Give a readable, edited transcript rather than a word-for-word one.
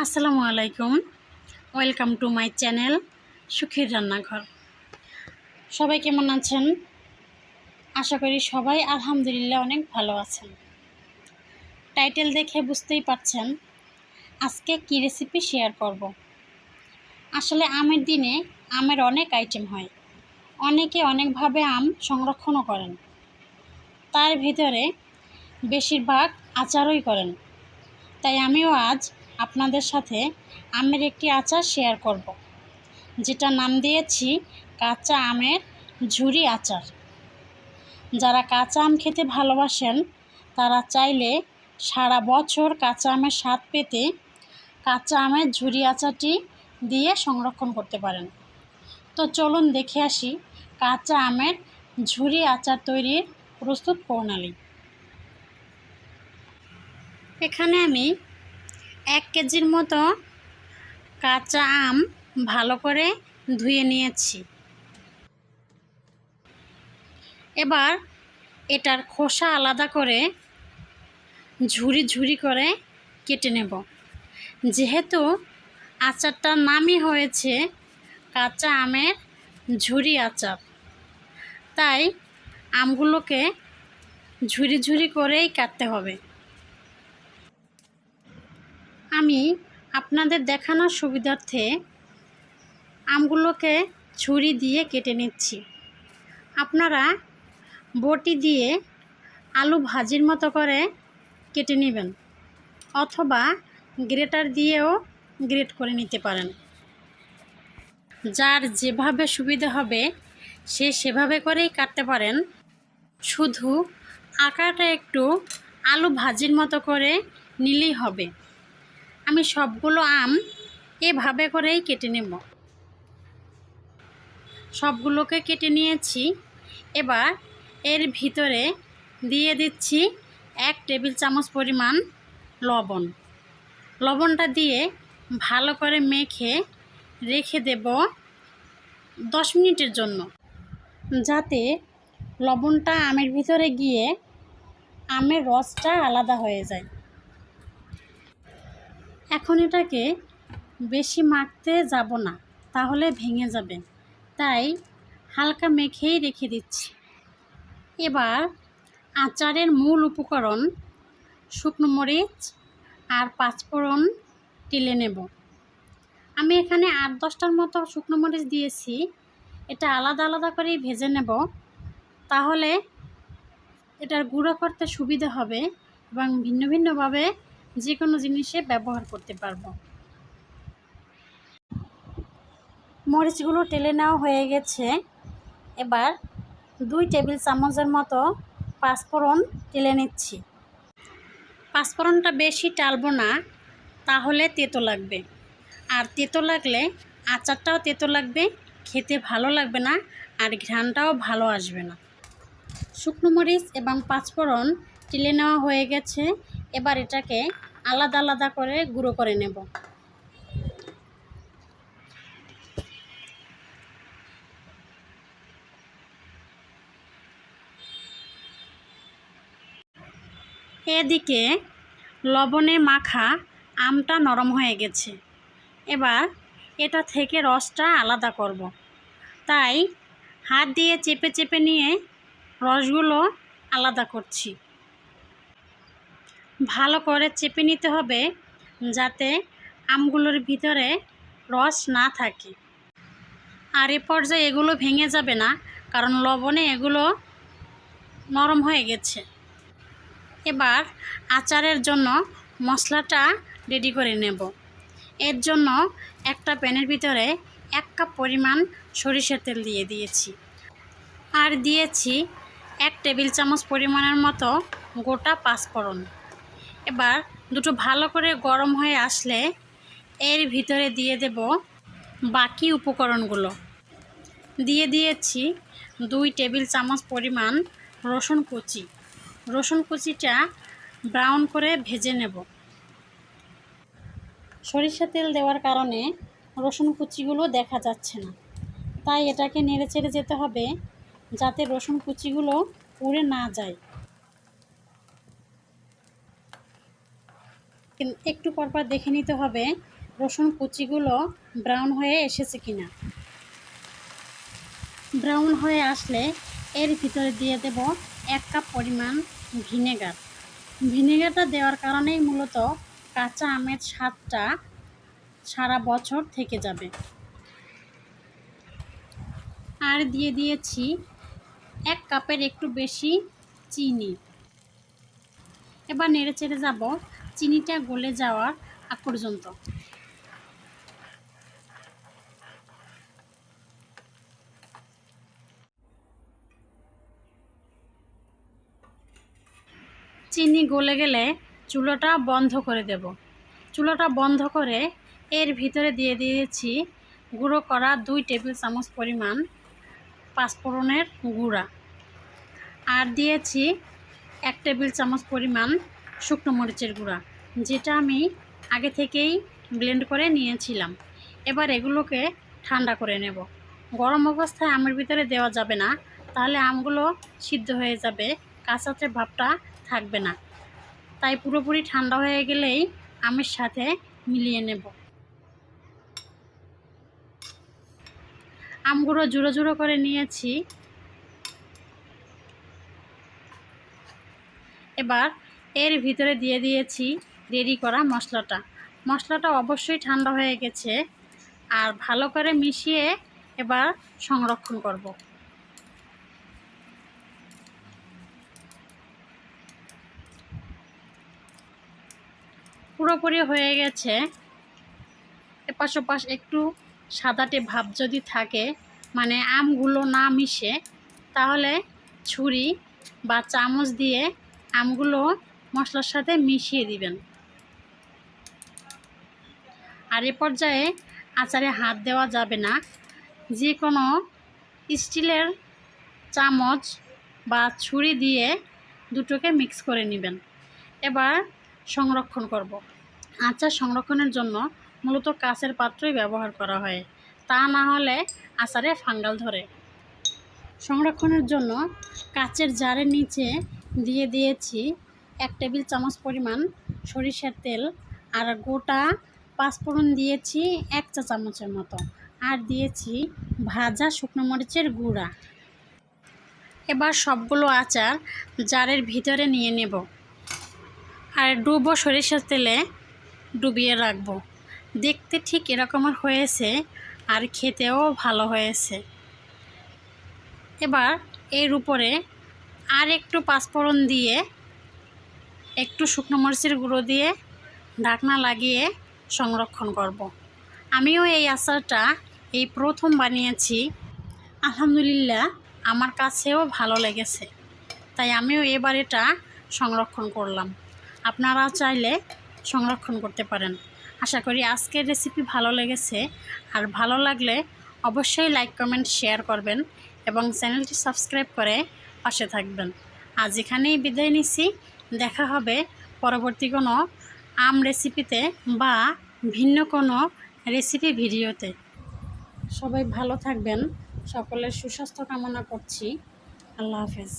আসসালামু আলাইকুম। Welcome to my channel সুখীর রান্নাঘর। সবাই কেমন আছেন? আশা করি সবাই আলহামদুলিল্লাহ অনেক ভালো আছেন। টাইটেল দেখে বুঝতেই পারছেন আজকে কি রেসিপি শেয়ার করব। আসলে আমের দিনে আমের অনেক আইটেম হয়, অনেকে অনেকভাবে আম সংরক্ষণও করেন, তার ভিতরে বেশিরভাগ আচারই করেন। তাই আমিও আজ আপনাদের সাথে আমের একটি আচার শেয়ার করব, যেটা নাম দিয়েছি কাঁচা আমের ঝুরি আচার। যারা কাঁচা আম খেতে ভালোবাসেন তারা চাইলে সারা বছর কাঁচা আমের স্বাদ পেতে কাঁচা আমের ঝুরি আচারটি দিয়ে সংরক্ষণ করতে পারেন। তো চলুন দেখে আসি কাঁচা আমের ঝুরি আচার তৈরির প্রস্তুত প্রণালী। এখানে আমি 1 কেজির মতো কাঁচা আম ভালো করে ধুয়ে নিয়েছি। এবার এটার খোসা আলাদা করে ঝুরি ঝুরি করে কেটে নেব। যেহেতু আচারটার নামই হয়েছে কাঁচা আমের ঝুরি আচার, তাই আমগুলোকে ঝুরি ঝুরি করেই কাটতে হবে। আমি আপনাদের দেখানোর সুবিধার্থে আমগুলোকে ছুরি দিয়ে কেটে নিচ্ছি। আপনারা বটি দিয়ে আলু ভাজির মতো করে কেটে নেবেন, অথবা গ্রেটার দিয়েও গ্রেট করে নিতে পারেন। যার যেভাবে সুবিধা হবে সে সেভাবে করেই কাটতে পারেন। শুধু আকারটা একটু আলু ভাজির মতো করে নিলেই হবে। আমি সবগুলো আম এভাবে করেই কেটে নেব। সবগুলোকে কেটে নিয়েছি। এবার এর ভিতরে দিয়ে দিচ্ছি 1 টেবিল চামচ পরিমাণ লবণ। লবণটা দিয়ে ভালো করে মেখে রেখে দেব 10 মিনিটের জন্য, যাতে লবণটা আমের ভিতরে গিয়ে আমের রসটা আলাদা হয়ে যায়। এখন এটাকে বেশি মাখতে যাব না, তাহলে ভেঙে যাবে, তাই হালকা মেখেই রেখে দিচ্ছি। এবার আচারের মূল উপকরণ শুকনো মরিচ আর 5 ফোড়ন টেলে নেব। আমি এখানে 8-10টার মতো শুকনো মরিচ দিয়েছি। এটা আলাদা আলাদা করেই ভেজে নেব, তাহলে এটার গুঁড়ো করতে সুবিধা হবে এবং ভিন্ন ভিন্নভাবে যে কোনো জিনিসে ব্যবহার করতে পারবো। মরিচগুলো টেলে নেওয়া হয়ে গেছে। এবার 2 টেবিল চামচের মতো 5 ফোড়ন টেলে নিচ্ছি। 5 ফোড়নটা বেশি টালবো না, তাহলে তেতো লাগবে, আর তেতো লাগলে আচারটাও তেতো লাগবে, খেতে ভালো লাগবে না, আর ঘ্রাণটাও ভালো আসবে না। শুকনো মরিচ এবং 5 ফোড়ন টেলে নেওয়া হয়ে গেছে। এবার এটাকে আলাদা আলাদা করে গুঁড়ো করে নেব। এদিকে লবণে মাখা আমটা নরম হয়ে গেছে। এবার এটা থেকে রসটা আলাদা করব, তাই হাত দিয়ে চেপে চেপে নিয়ে রসগুলো আলাদা করছি। ভালো করে চেপে নিতে হবে, যাতে আমগুলোর ভিতরে রস না থাকে। আর এ পর্যায়ে এগুলো ভেঙে যাবে না, কারণ লবণে এগুলো নরম হয়ে গেছে। এবার আচারের জন্য মশলাটা রেডি করে নেব। এর জন্য একটা প্যানের ভিতরে 1 কাপ পরিমাণ সরিষার তেল দিয়ে দিয়েছি, আর দিয়েছি 1 টেবিল চামচ পরিমাণের মতো গোটা 5 ফোড়ন। এবার দুটো ভালো করে গরম হয়ে আসলে এর ভিতরে দিয়ে দেব বাকি উপকরণগুলো। দিয়ে দিয়েছি 2 টেবিল চামচ পরিমাণ রসুন কুচি। রসুন কুচিটা ব্রাউন করে ভেজে নেব। সরিষা তেল দেওয়ার কারণে রসুন কুচিগুলো দেখা যাচ্ছে না, তাই এটাকে নেড়ে চেড়ে যেতে হবে, যাতে রসুন কুচিগুলো পুড়ে না যায়। একটু পরপর দেখে নিতে হবে রসুন কুচিগুলো ব্রাউন হয়ে এসেছে কিনা। ব্রাউন হয়ে আসলে এর ভিতরে দিয়ে দেব 1 কাপ পরিমাণ ভিনেগার। ভিনেগারটা দেওয়ার কারণেই মূলত কাঁচা আমের স্বাদটা সারা বছর থেকে যাবে। আর দিয়ে দিয়েছি 1 কাপের একটু বেশি চিনি। এবার নেড়ে চেড়ে যাব চিনিটা গলে যাওয়ার আগ পর্যন্ত। চিনি গলে গেলে চুলাটা বন্ধ করে দেব। চুলাটা বন্ধ করে এর ভিতরে দিয়ে দিয়েছি গুঁড়ো করা 2 টেবিল চামচ পরিমাণ পাঁচফোড়নের গুঁড়া, আর দিয়েছি 1 টেবিল চামচ পরিমাণ শুকনো মরিচের গুঁড়া, যেটা আমি আগে থেকেই ব্লেন্ড করে নিয়েছিলাম। এবার এগুলোকে ঠান্ডা করে নেব। গরম অবস্থায় আমের ভিতরে দেওয়া যাবে না, তাহলে আমগুলো সিদ্ধ হয়ে যাবে, কাঁচাতে ভাবটা থাকবে না। তাই পুরোপুরি ঠান্ডা হয়ে গেলেই আমের সাথে মিলিয়ে নেব। আমগুলো জুড়ো জুড়ো করে নিয়েছি। এবার এর ভিতরে দিয়ে দিয়েছি রেডি করা মশলাটা। মশলাটা অবশ্যই ঠান্ডা হয়ে গেছে, আর ভালো করে মিশিয়ে এবার সংরক্ষণ করব। পুরোপুরি হয়ে গেছে। এপাশ ওপাশ একটু সাদাটে ভাব যদি থাকে, মানে আমগুলো না মিশে, তাহলে ছুরি বা চামচ দিয়ে আমগুলো মশলার সাথে মিশিয়ে দিবেন। আর এ পর্যায়ে আচারে হাত দেওয়া যাবে না। যে কোনো স্টিলের চামচ বা ছুরি দিয়ে দুটোকে মিক্স করে নেবেন। এবার সংরক্ষণ করব। আচার সংরক্ষণের জন্য মূলত কাচের পাত্রই ব্যবহার করা হয়, তা না হলে আচারে ফাঙ্গাল ধরে। সংরক্ষণের জন্য কাচের জারের নিচে দিয়ে দিয়েছি 1 টেবিল চামচ পরিমাণ সরিষার তেল, আর গোটা পাঁচফোড়ন দিয়েছি 1 চা চামচের মতো, আর দিয়েছি ভাজা শুকনো মরিচের গুঁড়া। এবার সবগুলো আচার জারের ভিতরে নিয়ে নেব, আর ডুবো সরিষার তেলে ডুবিয়ে রাখবো। দেখতে ঠিক এরকমের হয়েছে, আর খেতেও ভালো হয়েছে। এবার এর উপরে আর একটু পাঁচফোড়ন দিয়ে একটু শুকনো মরিচের গুঁড়ো দিয়ে ঢাকনা লাগিয়ে সংরক্ষণ করব। আমিও এই আচারটা এই প্রথম বানিয়েছি, আলহামদুলিল্লাহ আমার কাছেও ভালো লেগেছে, তাই আমিও এবার এটা সংরক্ষণ করলাম। আপনারা চাইলে সংরক্ষণ করতে পারেন। আশা করি আজকের রেসিপি ভালো লেগেছে, আর ভালো লাগলে অবশ্যই লাইক কমেন্ট শেয়ার করবেন এবং চ্যানেলটি সাবস্ক্রাইব করে পাশে থাকবেন। আজ এখানেই বিদায় নিচ্ছি। দেখা হবে পরবর্তী কোনো আম রেসিপিতে বা ভিন্ন কোনো রেসিপি ভিডিওতে। সবাই ভালো থাকবেন, সকলের সুস্বাস্থ্য কামনা করছি। আল্লাহ হাফেজ।